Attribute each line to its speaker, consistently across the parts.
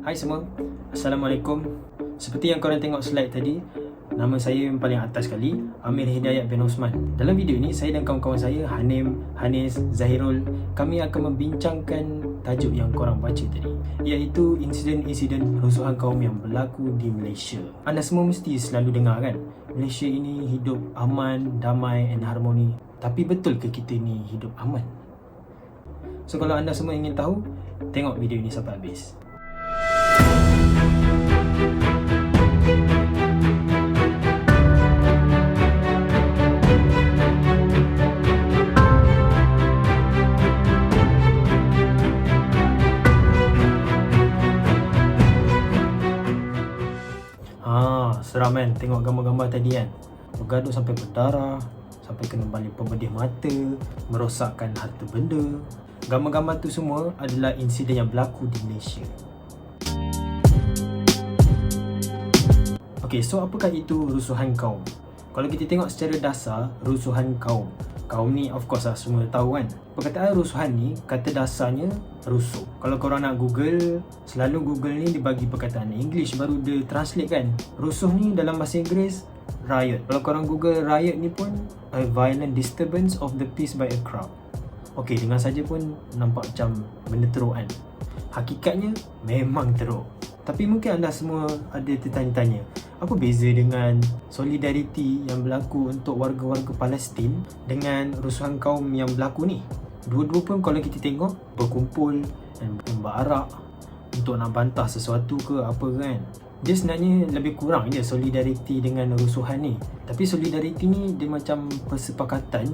Speaker 1: Hai semua, Assalamualaikum. Seperti yang korang tengok slide tadi, nama saya yang paling atas sekali, Amir Hidayat bin Osman. Dalam video ini, saya dan kawan-kawan saya, Hanim, Hanis, Zahirul, kami akan membincangkan tajuk yang korang baca tadi, iaitu insiden-insiden rusuhan kaum yang berlaku di Malaysia. Anda semua mesti selalu dengar kan, Malaysia ini hidup aman, damai and harmoni. Tapi betul ke kita ni hidup aman? So kalau anda semua ingin tahu, tengok video ini sampai habis. Seram kan tengok gambar-gambar tadi kan. Bergaduh sampai berdarah, sampai kena balik pembedih mata, merosakkan harta benda. Gambar-gambar tu semua adalah insiden yang berlaku di Malaysia. Okay, so apakah itu rusuhan kaum? Kalau kita tengok secara dasar, rusuhan kaum ni of course lah semua tahu kan. Perkataan rusuhan ni, kata dasarnya rusuh. Kalau korang nak Google, selalu Google ni dibagi perkataan English baru dia translate kan. Rusuh ni dalam bahasa Inggeris, riot. Kalau korang Google riot ni pun, a violent disturbance of the peace by a crowd. Okay, dengar saja pun nampak macam benda teruk kan. Hakikatnya memang teruk. Tapi mungkin anda semua ada tertanya-tanya, apa beza dengan solidariti yang berlaku untuk warga-warga Palestin dengan rusuhan kaum yang berlaku ni? Dua-dua pun kalau kita tengok berkumpul dan berarak untuk nak bantah sesuatu ke apa kan. Dia sebenarnya lebih kurang je solidariti dengan rusuhan ni. Tapi solidariti ni dia macam persepakatan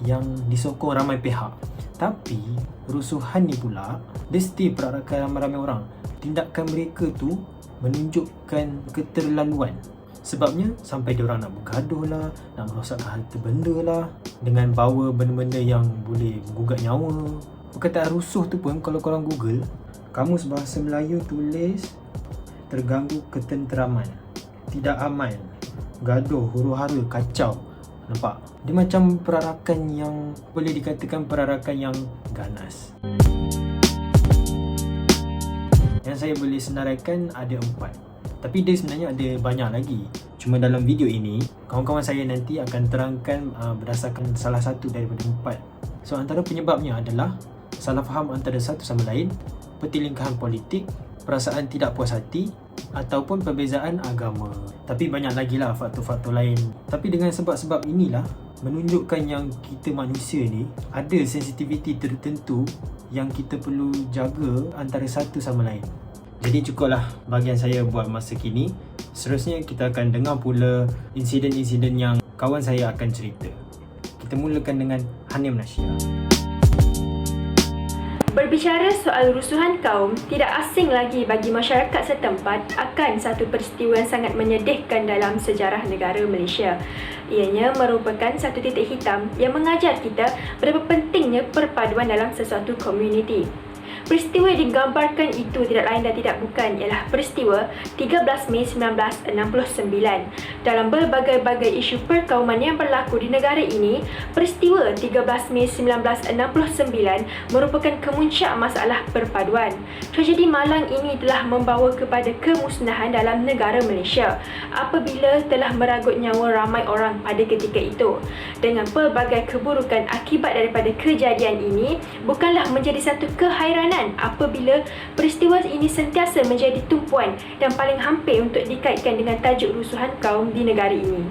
Speaker 1: yang disokong ramai pihak. Tapi rusuhan ni pula, dia still perarakan ramai-ramai orang. Tindakan mereka tu menunjukkan keterlaluan. Sebabnya sampai diorang nak bergaduh lah, nak merosakkan harta benda lah, dengan bawa benda-benda yang boleh menggugat nyawa. Perkataan rusuh tu pun kalau korang Google, Kamus Bahasa Melayu tulis terganggu ketenteraman, tidak aman, gaduh, huru-hara, kacau. Nampak? Dia macam perarakan yang boleh dikatakan perarakan yang ganas. Yang saya boleh senaraikan ada 4. Tapi dia sebenarnya ada banyak lagi. Cuma dalam video ini, kawan-kawan saya nanti akan terangkan berdasarkan salah satu daripada 4. So antara penyebabnya adalah salah faham antara satu sama lain, pertelingkahan politik, perasaan tidak puas hati, ataupun perbezaan agama. Tapi banyak lagi lah faktor-faktor lain. Tapi dengan sebab-sebab inilah menunjukkan yang kita manusia ni ada sensitiviti tertentu yang kita perlu jaga antara satu sama lain. Jadi cukuplah bahagian saya buat masa kini. Seterusnya kita akan dengar pula insiden-insiden yang kawan saya akan cerita. Kita mulakan dengan Hanim Nashiah.
Speaker 2: Berbicara soal rusuhan kaum, tidak asing lagi bagi masyarakat setempat akan satu peristiwa yang sangat menyedihkan dalam sejarah negara Malaysia. Ianya merupakan satu titik hitam yang mengajar kita betapa pentingnya perpaduan dalam sesuatu komuniti. Peristiwa yang digambarkan itu tidak lain dan tidak bukan ialah peristiwa 13 Mei 1969. Dalam berbagai-bagai isu perkauman yang berlaku di negara ini, peristiwa 13 Mei 1969 merupakan kemuncak masalah perpaduan. Tragedi malang ini telah membawa kepada kemusnahan dalam negara Malaysia apabila telah meragut nyawa ramai orang pada ketika itu. Dengan pelbagai keburukan akibat daripada kejadian ini, bukanlah menjadi satu keheranan apabila peristiwa ini sentiasa menjadi tumpuan dan paling hampir untuk dikaitkan dengan tajuk rusuhan kaum di negara ini.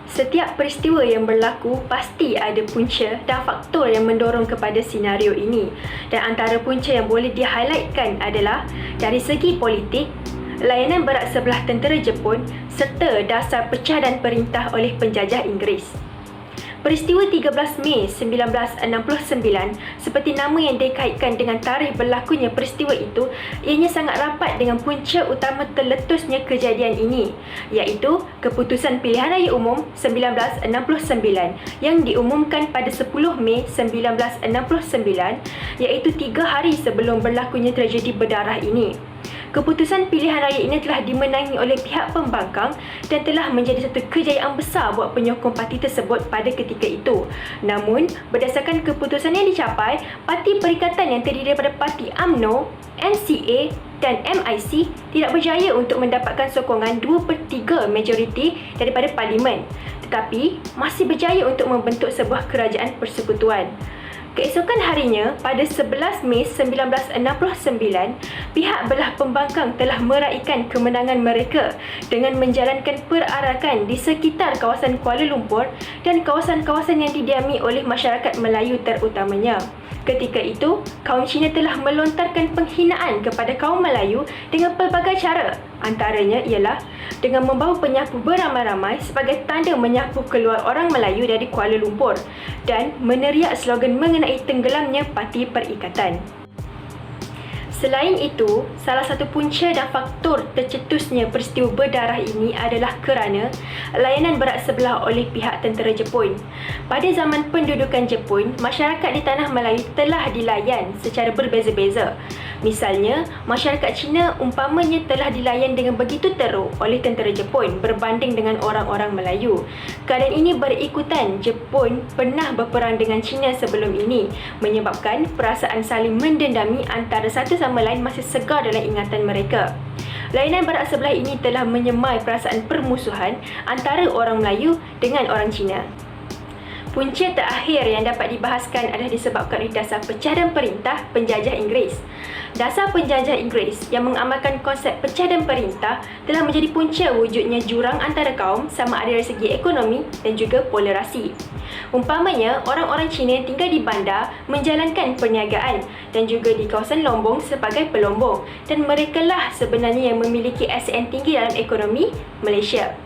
Speaker 2: Setiap peristiwa yang berlaku pasti ada punca dan faktor yang mendorong kepada senario ini. Dan antara punca yang boleh di-highlightkan adalah dari segi politik, layanan berat sebelah tentera Jepun serta dasar pecah dan perintah oleh penjajah Inggeris. Peristiwa 13 Mei 1969 seperti nama yang dikaitkan dengan tarikh berlakunya peristiwa itu, ianya sangat rapat dengan punca utama terletusnya kejadian ini, iaitu Keputusan Pilihan Raya Umum 1969 yang diumumkan pada 10 Mei 1969, iaitu 3 hari sebelum berlakunya tragedi berdarah ini. Keputusan pilihan raya ini telah dimenangi oleh pihak pembangkang dan telah menjadi satu kejayaan besar buat penyokong parti tersebut pada ketika itu. Namun, berdasarkan keputusan yang dicapai, parti perikatan yang terdiri daripada parti UMNO, MCA dan MIC tidak berjaya untuk mendapatkan sokongan 2/3 majoriti daripada parlimen, tetapi masih berjaya untuk membentuk sebuah kerajaan persekutuan. Keesokan harinya, pada 11 Mei 1969, pihak belah pembangkang telah meraikan kemenangan mereka dengan menjalankan perarakan di sekitar kawasan Kuala Lumpur dan kawasan-kawasan yang didiami oleh masyarakat Melayu terutamanya. Ketika itu, kaum Cina telah melontarkan penghinaan kepada kaum Melayu dengan pelbagai cara. Antaranya ialah dengan membawa penyapu beramai-ramai sebagai tanda menyapu keluar orang Melayu dari Kuala Lumpur dan meneriak slogan mengenai tenggelamnya Parti Perikatan. Selain itu, salah satu punca dan faktor tercetusnya peristiwa berdarah ini adalah kerana layanan berat sebelah oleh pihak tentera Jepun. Pada zaman pendudukan Jepun, masyarakat di Tanah Melayu telah dilayan secara berbeza-beza. Misalnya, masyarakat Cina umpamanya telah dilayan dengan begitu teruk oleh tentera Jepun berbanding dengan orang-orang Melayu. Keadaan ini berikutan Jepun pernah berperang dengan Cina sebelum ini, menyebabkan perasaan saling mendendami antara satu sama lain masih segar dalam ingatan mereka. Layanan berat sebelah ini telah menyemai perasaan permusuhan antara orang Melayu dengan orang Cina. Punca terakhir yang dapat dibahaskan adalah disebabkan oleh dasar pecah dan perintah penjajah Inggeris. Dasar penjajah Inggeris yang mengamalkan konsep pecah dan perintah telah menjadi punca wujudnya jurang antara kaum sama ada dari segi ekonomi dan juga polerasi. Umpamanya, orang-orang Cina yang tinggal di bandar menjalankan perniagaan dan juga di kawasan Lombong sebagai pelombong, dan merekalah sebenarnya yang memiliki ASN tinggi dalam ekonomi Malaysia.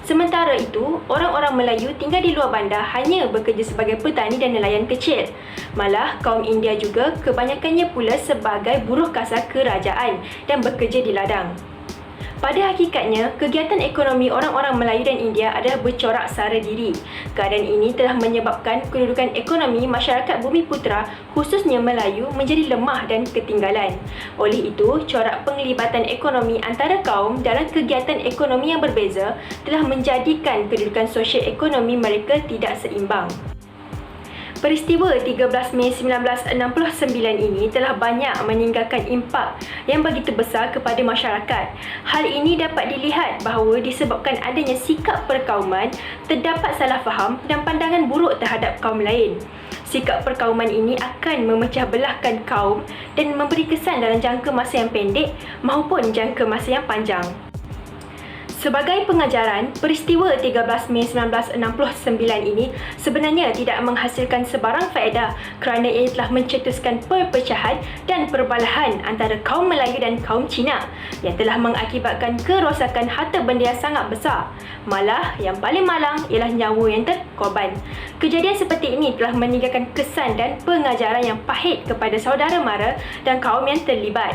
Speaker 2: Sementara itu, orang-orang Melayu tinggal di luar bandar hanya bekerja sebagai petani dan nelayan kecil. Malah, kaum India juga kebanyakannya pula sebagai buruh kasar kerajaan dan bekerja di ladang. Pada hakikatnya, kegiatan ekonomi orang-orang Melayu dan India adalah bercorak sara diri. Keadaan ini telah menyebabkan kedudukan ekonomi masyarakat Bumiputera, khususnya Melayu, menjadi lemah dan ketinggalan. Oleh itu, corak penglibatan ekonomi antara kaum dalam kegiatan ekonomi yang berbeza telah menjadikan kedudukan sosial ekonomi mereka tidak seimbang. Peristiwa 13 Mei 1969 ini telah banyak meninggalkan impak yang begitu besar kepada masyarakat. Hal ini dapat dilihat bahawa disebabkan adanya sikap perkauman, terdapat salah faham dan pandangan buruk terhadap kaum lain. Sikap perkauman ini akan memecah belahkan kaum dan memberi kesan dalam jangka masa yang pendek maupun jangka masa yang panjang. Sebagai pengajaran, peristiwa 13 Mei 1969 ini sebenarnya tidak menghasilkan sebarang faedah kerana ia telah mencetuskan perpecahan dan perbalahan antara kaum Melayu dan kaum Cina yang telah mengakibatkan kerosakan harta benda yang sangat besar. Malah, yang paling malang ialah nyawa yang terkorban. Kejadian seperti ini telah meninggalkan kesan dan pengajaran yang pahit kepada saudara mara dan kaum yang terlibat.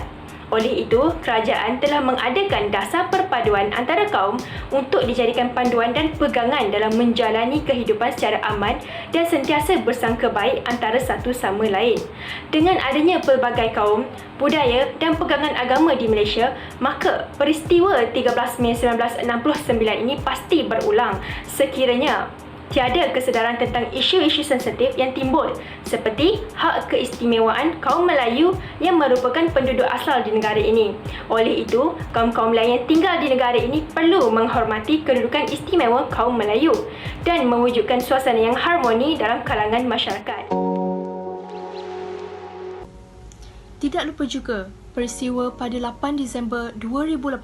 Speaker 2: Oleh itu, kerajaan telah mengadakan dasar perpaduan antara kaum untuk dijadikan panduan dan pegangan dalam menjalani kehidupan secara aman dan sentiasa bersangka baik antara satu sama lain. Dengan adanya pelbagai kaum, budaya dan pegangan agama di Malaysia, maka peristiwa 13 Mei 1969 ini pasti berulang sekiranya tiada kesedaran tentang isu-isu sensitif yang timbul seperti hak keistimewaan kaum Melayu yang merupakan penduduk asal di negara ini. Oleh itu, kaum-kaum lain yang tinggal di negara ini perlu menghormati kedudukan istimewa kaum Melayu dan mewujudkan suasana yang harmoni dalam kalangan masyarakat.
Speaker 3: Tidak lupa juga peristiwa pada 8 Disember 2018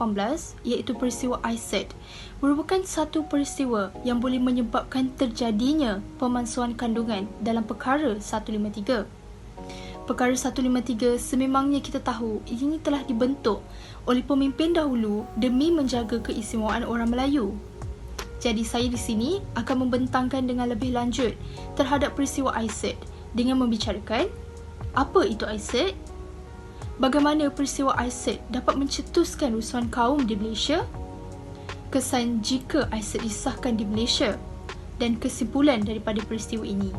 Speaker 3: iaitu peristiwa ISET merupakan satu peristiwa yang boleh menyebabkan terjadinya pemalsuan kandungan dalam perkara 153. Perkara 153 sememangnya kita tahu ini telah dibentuk oleh pemimpin dahulu demi menjaga keistimewaan orang Melayu. Jadi saya di sini akan membentangkan dengan lebih lanjut terhadap peristiwa ISET dengan membicarakan apa itu ISET, bagaimana peristiwa ISET dapat mencetuskan rusuhan kaum di Malaysia, kesan jika ISET disahkan di Malaysia dan kesimpulan daripada peristiwa ini.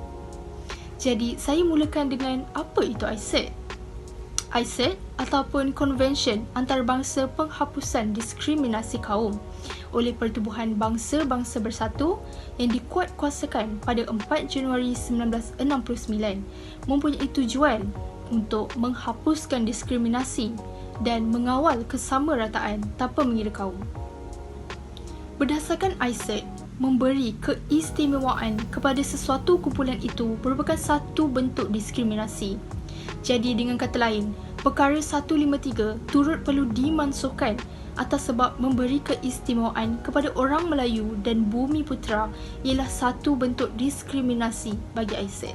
Speaker 3: Jadi, saya mulakan dengan apa itu ISET. ICED ataupun Konvensyen Antarabangsa Penghapusan Diskriminasi Kaum oleh Pertubuhan Bangsa-Bangsa Bersatu yang dikuatkuasakan pada 4 Januari 1969 mempunyai tujuan untuk menghapuskan diskriminasi dan mengawal kesamarataan tanpa mengira kaum. Berdasarkan ICED, memberi keistimewaan kepada sesuatu kumpulan itu merupakan satu bentuk diskriminasi. Jadi dengan kata lain, perkara 153 turut perlu dimansuhkan atas sebab memberi keistimewaan kepada orang Melayu dan Bumi Putera ialah satu bentuk diskriminasi bagi ICED.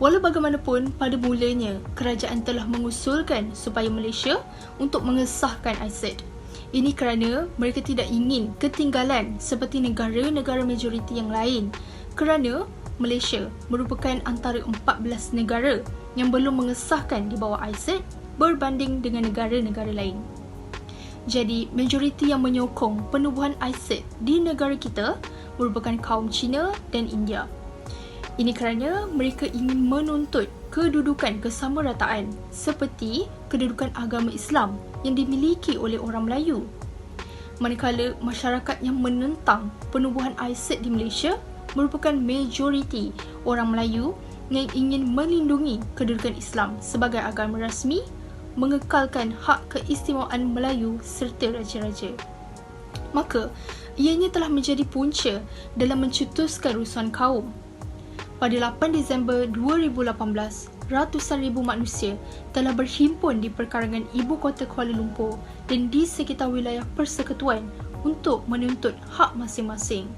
Speaker 3: Walau bagaimanapun, pada mulanya kerajaan telah mengusulkan supaya Malaysia untuk mengesahkan ICED. Ini kerana mereka tidak ingin ketinggalan seperti negara-negara majoriti yang lain kerana Malaysia merupakan antara 14 negara yang belum mengesahkan di bawah ICED berbanding dengan negara-negara lain. Jadi, majoriti yang menyokong penubuhan ICED di negara kita merupakan kaum Cina dan India. Ini kerana mereka ingin menuntut kedudukan kesamarataan seperti kedudukan agama Islam yang dimiliki oleh orang Melayu. Manakala masyarakat yang menentang penubuhan ICED di Malaysia merupakan majoriti orang Melayu yang ingin melindungi kedudukan Islam sebagai agama rasmi, mengekalkan hak keistimewaan Melayu serta raja-raja. Maka, ianya telah menjadi punca dalam mencetuskan rusuhan kaum. Pada 8 Disember 2018, ratusan ribu manusia telah berhimpun di perkarangan ibu kota Kuala Lumpur dan di sekitar wilayah persekutuan untuk menuntut hak masing-masing.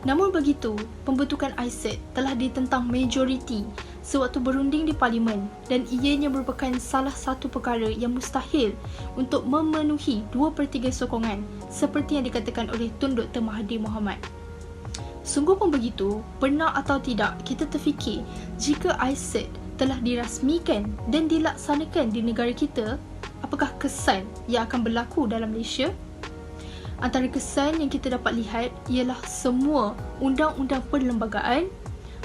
Speaker 3: Namun begitu, pembentukan ICED telah ditentang majoriti sewaktu berunding di Parlimen dan ianya merupakan salah satu perkara yang mustahil untuk memenuhi 2/3 sokongan seperti yang dikatakan oleh Tun Dr. Mahathir Mohamad. Sungguh pun begitu, benar atau tidak kita terfikir jika ICED telah dirasmikan dan dilaksanakan di negara kita, apakah kesan yang akan berlaku dalam Malaysia? Antara kesan yang kita dapat lihat ialah semua undang-undang perlembagaan,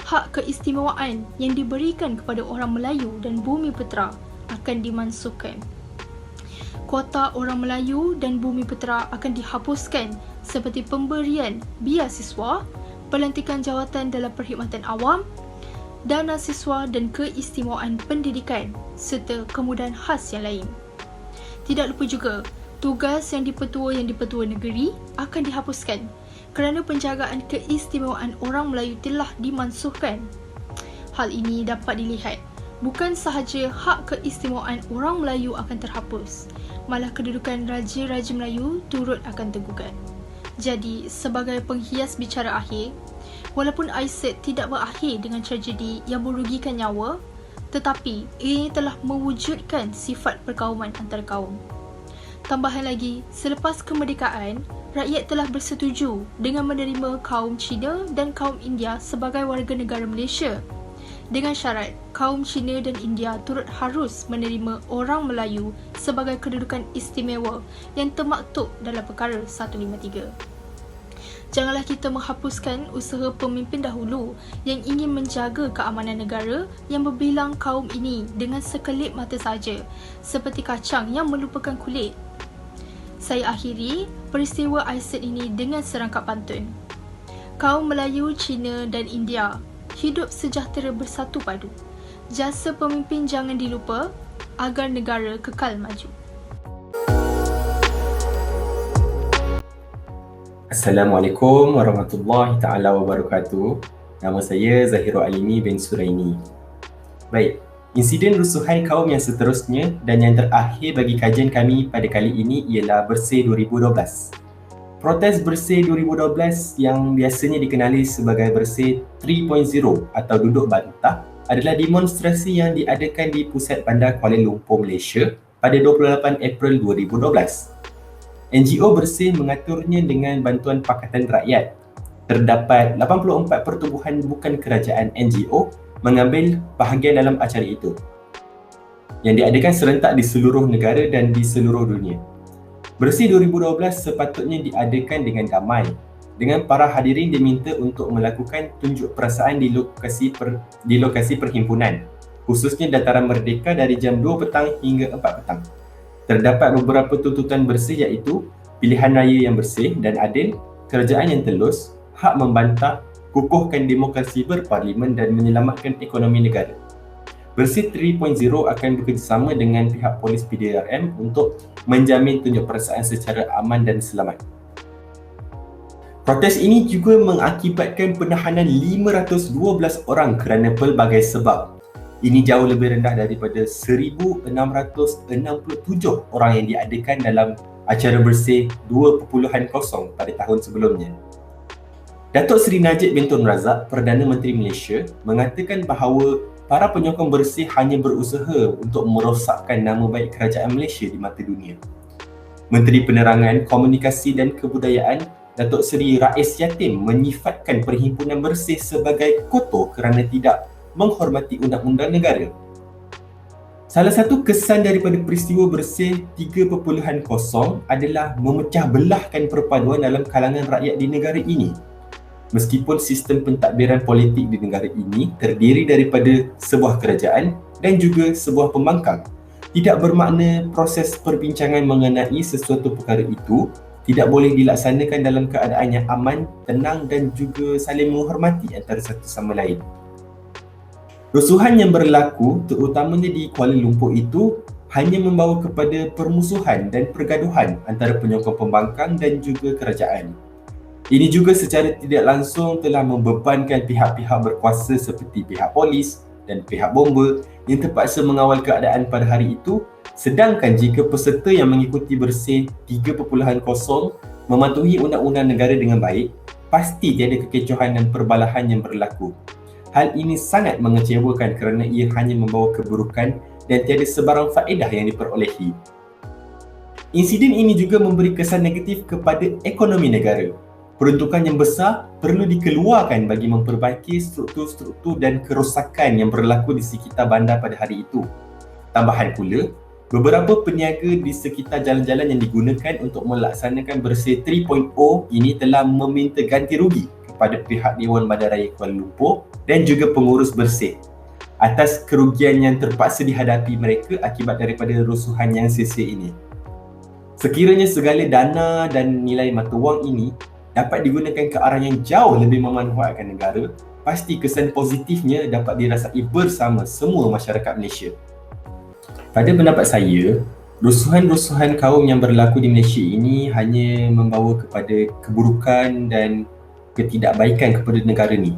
Speaker 3: hak keistimewaan yang diberikan kepada orang Melayu dan Bumi Putera akan dimansuhkan. Kuota orang Melayu dan Bumi Putera akan dihapuskan seperti pemberian beasiswa, pelantikan jawatan dalam perkhidmatan awam, dana siswa dan keistimewaan pendidikan serta kemudahan khas yang lain. Tidak lupa juga, tugas yang dipertua negeri akan dihapuskan kerana penjagaan keistimewaan orang Melayu telah dimansuhkan. Hal ini dapat dilihat, bukan sahaja hak keistimewaan orang Melayu akan terhapus, malah kedudukan Raja-Raja Melayu turut akan tergugat. Jadi, sebagai penghias bicara akhir, walaupun ICED tidak berakhir dengan tragedi yang merugikan nyawa, tetapi ia telah mewujudkan sifat perkauman antara kaum. Tambahan lagi, selepas kemerdekaan, rakyat telah bersetuju dengan menerima kaum Cina dan kaum India sebagai warga negara Malaysia. Dengan syarat, kaum Cina dan India turut harus menerima orang Melayu sebagai kedudukan istimewa yang termaktub dalam perkara 153. Janganlah kita menghapuskan usaha pemimpin dahulu yang ingin menjaga keamanan negara yang berbilang kaum ini dengan sekelip mata saja, seperti kacang yang melupakan kulit. Saya akhiri peristiwa ICED ini dengan serangkap pantun. Kaum Melayu, Cina dan India hidup sejahtera bersatu padu. Jasa pemimpin jangan dilupa agar negara kekal maju.
Speaker 4: Assalamualaikum warahmatullahi taala wabarakatuh. Nama saya Zahirul Alimi bin Suraini. Baik, insiden rusuhan kaum yang seterusnya dan yang terakhir bagi kajian kami pada kali ini ialah Bersih 2012. Protes Bersih 2012 yang biasanya dikenali sebagai Bersih 3.0 atau duduk bantah adalah demonstrasi yang diadakan di pusat bandar Kuala Lumpur, Malaysia pada 28 April 2012. NGO Bersih mengaturnya dengan bantuan Pakatan Rakyat. Terdapat 84 pertubuhan bukan kerajaan NGO mengambil bahagian dalam acara itu yang diadakan serentak di seluruh negara dan di seluruh dunia. Bersih 2012 sepatutnya diadakan dengan damai, dengan para hadirin diminta untuk melakukan tunjuk perasaan di lokasi perhimpunan khususnya dataran Merdeka dari jam 2 petang hingga 4 petang. Terdapat beberapa tuntutan bersih iaitu pilihan raya yang bersih dan adil, kerajaan yang telus, hak membantah, kukuhkan demokrasi berparlimen dan menyelamatkan ekonomi negara. Bersih 3.0 akan bekerjasama dengan pihak polis PDRM untuk menjamin tunjuk perasaan secara aman dan selamat. Protes ini juga mengakibatkan penahanan 512 orang kerana pelbagai sebab. Ini jauh lebih rendah daripada 1,667 orang yang diadakan dalam acara bersih 2.0 pada tahun sebelumnya. Datuk Seri Najib bin Tun Razak, Perdana Menteri Malaysia, mengatakan bahawa para penyokong bersih hanya berusaha untuk merosakkan nama baik kerajaan Malaysia di mata dunia. Menteri Penerangan, Komunikasi dan Kebudayaan, Datuk Seri Rais Yatim menyifatkan perhimpunan bersih sebagai kotor kerana tidak menghormati undang-undang negara. Salah satu kesan daripada peristiwa bersih 3.0 adalah memecah belahkan perpaduan dalam kalangan rakyat di negara ini. Meskipun sistem pentadbiran politik di negara ini terdiri daripada sebuah kerajaan dan juga sebuah pembangkang, tidak bermakna proses perbincangan mengenai sesuatu perkara itu tidak boleh dilaksanakan dalam keadaan yang aman, tenang dan juga saling menghormati antara satu sama lain. Rusuhan yang berlaku terutamanya di Kuala Lumpur itu hanya membawa kepada permusuhan dan pergaduhan antara penyokong pembangkang dan juga kerajaan. Ini juga secara tidak langsung telah membebankan pihak-pihak berkuasa seperti pihak polis dan pihak bomba yang terpaksa mengawal keadaan pada hari itu, sedangkan jika peserta yang mengikuti bersih 3.0 mematuhi undang-undang negara dengan baik, pasti tiada kekecohan dan perbalahan yang berlaku. Hal ini sangat mengecewakan kerana ia hanya membawa keburukan dan tiada sebarang faedah yang diperolehi. Insiden ini juga memberi kesan negatif kepada ekonomi negara. Peruntukan yang besar perlu dikeluarkan bagi memperbaiki struktur-struktur dan kerosakan yang berlaku di sekitar bandar pada hari itu. Tambahan pula, beberapa peniaga di sekitar jalan-jalan yang digunakan untuk melaksanakan bersih 3.0 ini telah meminta ganti rugi kepada pihak Dewan Bandaraya Kuala Lumpur dan juga pengurus bersih atas kerugian yang terpaksa dihadapi mereka akibat daripada rusuhan yang sia-sia ini. Sekiranya segala dana dan nilai mata wang ini dapat digunakan ke arah yang jauh lebih memanfaatkan negara, pasti kesan positifnya dapat dirasai bersama semua masyarakat Malaysia. Pada pendapat saya, rusuhan-rusuhan kaum yang berlaku di Malaysia ini hanya membawa kepada keburukan dan ketidakbaikan kepada negara ni.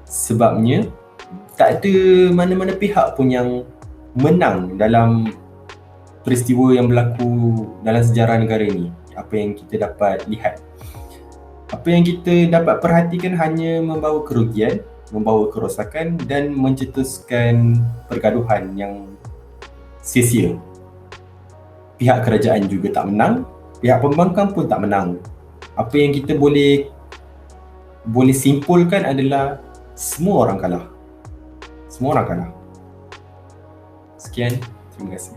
Speaker 4: Sebabnya, tak ada mana-mana pihak pun yang menang dalam peristiwa yang berlaku dalam sejarah negara ini. Apa yang kita dapat lihat. Apa yang kita dapat perhatikan hanya membawa kerugian, membawa kerosakan dan mencetuskan pergaduhan yang sia-sia. Pihak kerajaan juga tak menang, pihak pembangkang pun tak menang. Apa yang kita boleh simpulkan adalah semua orang kalah. Semua orang kalah. Sekian, terima kasih.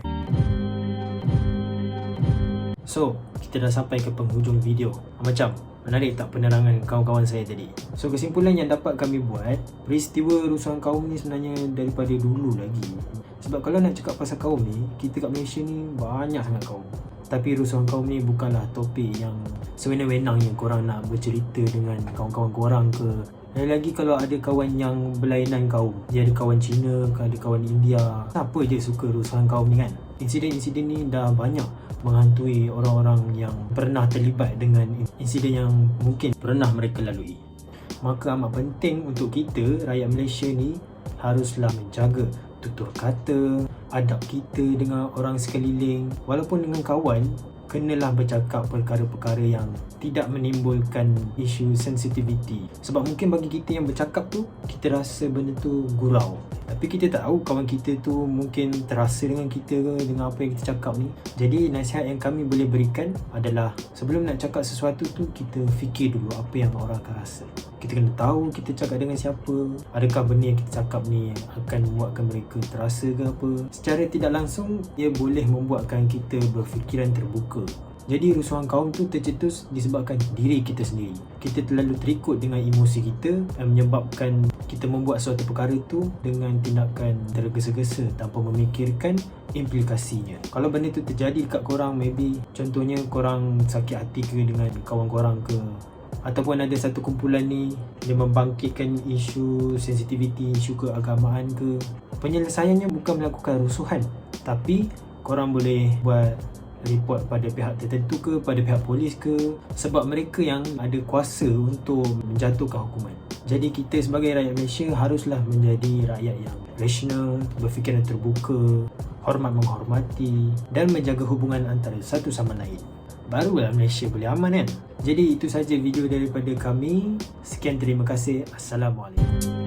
Speaker 1: So, kita dah sampai ke penghujung video. Macam, menarik tak penerangan kawan-kawan saya tadi? So, kesimpulan yang dapat kami buat, peristiwa rusuhan kaum ni sebenarnya daripada dulu lagi. Sebab kalau nak cakap pasal kaum ni, kita kat Malaysia ni banyak sangat kaum. Tapi rusuhan kaum ni bukanlah topik yang sewenang-wenang yang korang nak bercerita dengan kawan-kawan korang ke. Dan lagi kalau ada kawan yang berlainan kaum, dia ada kawan Cina, ada kawan India, siapa je suka rusuhan kaum ni kan? Insiden-insiden ni dah banyak menghantui orang-orang yang pernah terlibat dengan insiden yang mungkin pernah mereka lalui. Maka amat penting untuk kita, rakyat Malaysia ni, haruslah menjaga tutur kata, adab kita dengan orang sekeliling. Walaupun dengan kawan, kenalah bercakap perkara-perkara yang tidak menimbulkan isu sensitivity. Sebab mungkin bagi kita yang bercakap tu, kita rasa benda tu gurau. Tapi kita tak tahu kawan kita tu mungkin terasa dengan kita ke, dengan apa yang kita cakap ni. Jadi nasihat yang kami boleh berikan adalah sebelum nak cakap sesuatu tu, kita fikir dulu apa yang orang akan rasa. Kita kena tahu kita cakap dengan siapa, adakah benda yang kita cakap ni akan membuatkan mereka terasa ke apa. Secara tidak langsung, ia boleh membuatkan kita berfikiran terbuka. Jadi rusuhan kaum tu tercetus disebabkan diri kita sendiri. Kita terlalu terikut dengan emosi kita dan menyebabkan kita membuat suatu perkara tu dengan tindakan tergesa-gesa tanpa memikirkan implikasinya. Kalau benda tu terjadi dekat korang, maybe contohnya korang sakit hati ke dengan kawan korang ke, ataupun ada satu kumpulan ni dia membangkitkan isu sensitivity, isu keagamaan ke, penyelesaiannya bukan melakukan rusuhan, tapi korang boleh buat report pada pihak tertentu ke, pada pihak polis ke, sebab mereka yang ada kuasa untuk menjatuhkan hukuman. Jadi kita sebagai rakyat Malaysia haruslah menjadi rakyat yang rasional, berfikiran terbuka, hormat menghormati dan menjaga hubungan antara satu sama lain. Barulah Malaysia boleh aman kan? Jadi itu saja video daripada kami. Sekian, terima kasih. Assalamualaikum.